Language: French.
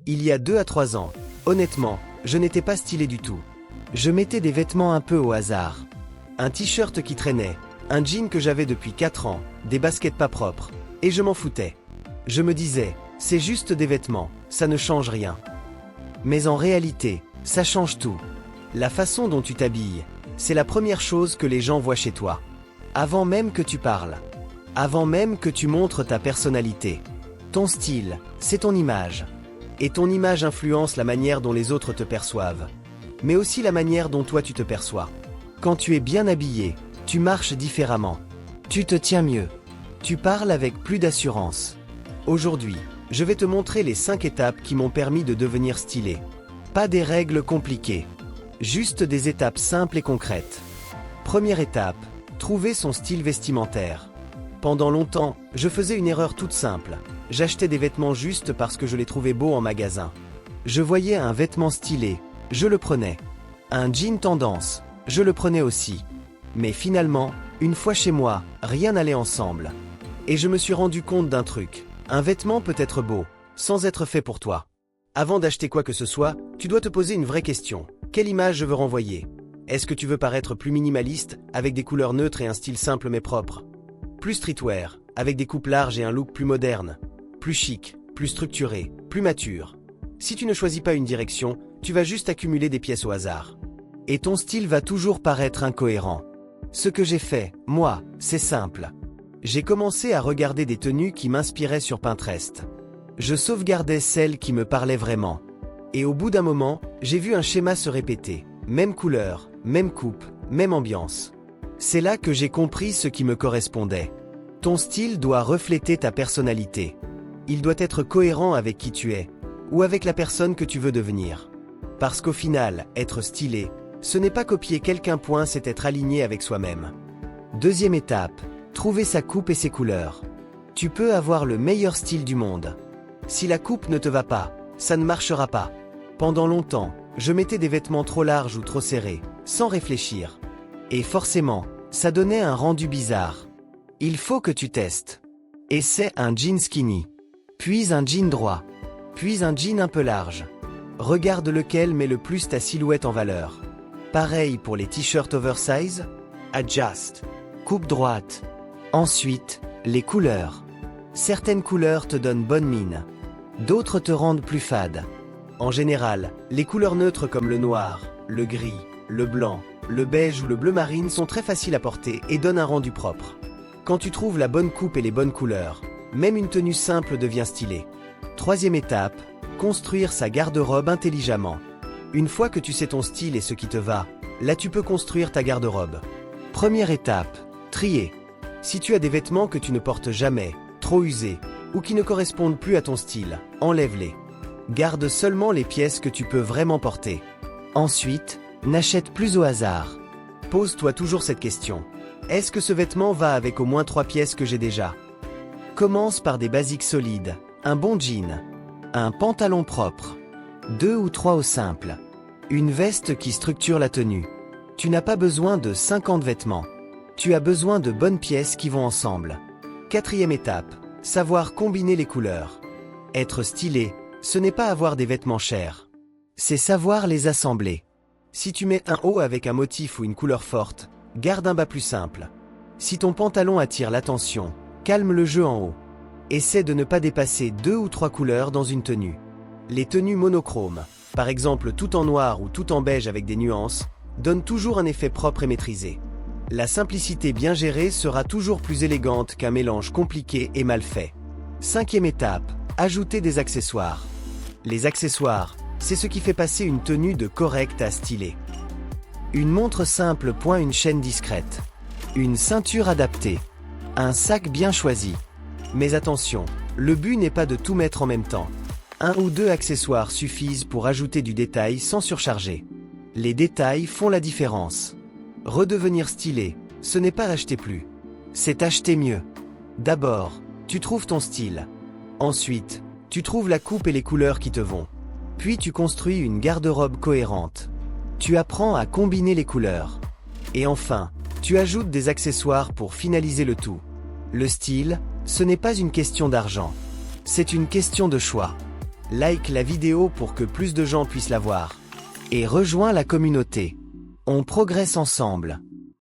Il y a 2 à 3 ans, honnêtement, je n'étais pas stylé du tout. Je mettais des vêtements un peu au hasard. Un t-shirt qui traînait, un jean que j'avais depuis 4 ans, des baskets pas propres, et je m'en foutais. Je me disais, c'est juste des vêtements, ça ne change rien. Mais en réalité, ça change tout. La façon dont tu t'habilles, c'est la première chose que les gens voient chez toi. Avant même que tu parles. Avant même que tu montres ta personnalité. Ton style, c'est ton image. Et ton image influence la manière dont les autres te perçoivent. Mais aussi la manière dont toi tu te perçois. Quand tu es bien habillé, tu marches différemment. Tu te tiens mieux. Tu parles avec plus d'assurance. Aujourd'hui, je vais te montrer les 5 étapes qui m'ont permis de devenir stylé. Pas des règles compliquées. Juste des étapes simples et concrètes. Première étape, trouver son style vestimentaire. Pendant longtemps, je faisais une erreur toute simple. J'achetais des vêtements juste parce que je les trouvais beaux en magasin. Je voyais un vêtement stylé, je le prenais. Un jean tendance, je le prenais aussi. Mais finalement, une fois chez moi, rien n'allait ensemble. Et je me suis rendu compte d'un truc. Un vêtement peut être beau, sans être fait pour toi. Avant d'acheter quoi que ce soit, tu dois te poser une vraie question. Quelle image je veux renvoyer? Est-ce que tu veux paraître plus minimaliste, avec des couleurs neutres et un style simple mais propre? Plus streetwear, avec des coupes larges et un look plus moderne? Plus chic, plus structuré, plus mature? Si tu ne choisis pas une direction, tu vas juste accumuler des pièces au hasard. Et ton style va toujours paraître incohérent. Ce que j'ai fait, moi, c'est simple. J'ai commencé à regarder des tenues qui m'inspiraient sur Pinterest. Je sauvegardais celles qui me parlaient vraiment. Et au bout d'un moment, j'ai vu un schéma se répéter. Même couleur, même coupe, même ambiance. C'est là que j'ai compris ce qui me correspondait. Ton style doit refléter ta personnalité. Il doit être cohérent avec qui tu es, ou avec la personne que tu veux devenir. Parce qu'au final, être stylé, ce n'est pas copier quelqu'un, c'est être aligné avec soi-même. Deuxième étape, trouver sa coupe et ses couleurs. Tu peux avoir le meilleur style du monde. Si la coupe ne te va pas, ça ne marchera pas. Pendant longtemps, je mettais des vêtements trop larges ou trop serrés, sans réfléchir. Et forcément, ça donnait un rendu bizarre. Il faut que tu testes. Essaie un jean skinny, puis un jean droit, puis un jean un peu large. Regarde lequel met le plus ta silhouette en valeur. Pareil pour les t-shirts oversize. Adjust. Coupe droite. Ensuite, les couleurs. Certaines couleurs te donnent bonne mine. D'autres te rendent plus fade. En général, les couleurs neutres comme le noir, le gris, le blanc, le beige ou le bleu marine sont très faciles à porter et donnent un rendu propre. Quand tu trouves la bonne coupe et les bonnes couleurs, même une tenue simple devient stylée. Troisième étape, construire sa garde-robe intelligemment. Une fois que tu sais ton style et ce qui te va, là tu peux construire ta garde-robe. Première étape, trier. Si tu as des vêtements que tu ne portes jamais, trop usés, ou qui ne correspondent plus à ton style, enlève-les. Garde seulement les pièces que tu peux vraiment porter. Ensuite, n'achète plus au hasard. Pose-toi toujours cette question. Est-ce que ce vêtement va avec au moins 3 pièces que j'ai déjà? Commence par des basiques solides, un bon jean, un pantalon propre, 2 ou 3 au simple, une veste qui structure la tenue. Tu n'as pas besoin de 50 vêtements. Tu as besoin de bonnes pièces qui vont ensemble. Quatrième étape, savoir combiner les couleurs. Être stylé, ce n'est pas avoir des vêtements chers. C'est savoir les assembler. Si tu mets un haut avec un motif ou une couleur forte, garde un bas plus simple. Si ton pantalon attire l'attention, calme le jeu en haut. Essaie de ne pas dépasser 2 ou 3 couleurs dans une tenue. Les tenues monochromes, par exemple tout en noir ou tout en beige avec des nuances, donnent toujours un effet propre et maîtrisé. La simplicité bien gérée sera toujours plus élégante qu'un mélange compliqué et mal fait. Cinquième étape, ajouter des accessoires. Les accessoires, c'est ce qui fait passer une tenue de correct à stylé. Une montre simple, une chaîne discrète. Une ceinture adaptée. Un sac bien choisi. Mais attention, le but n'est pas de tout mettre en même temps. 1 ou 2 accessoires suffisent pour ajouter du détail sans surcharger. Les détails font la différence. Redevenir stylé, ce n'est pas acheter plus. C'est acheter mieux. D'abord, tu trouves ton style. Ensuite, tu trouves la coupe et les couleurs qui te vont. Puis tu construis une garde-robe cohérente. Tu apprends à combiner les couleurs. Et enfin, tu ajoutes des accessoires pour finaliser le tout. Le style, ce n'est pas une question d'argent. C'est une question de choix. like la vidéo pour que plus de gens puissent la voir. Et rejoins la communauté. On progresse ensemble.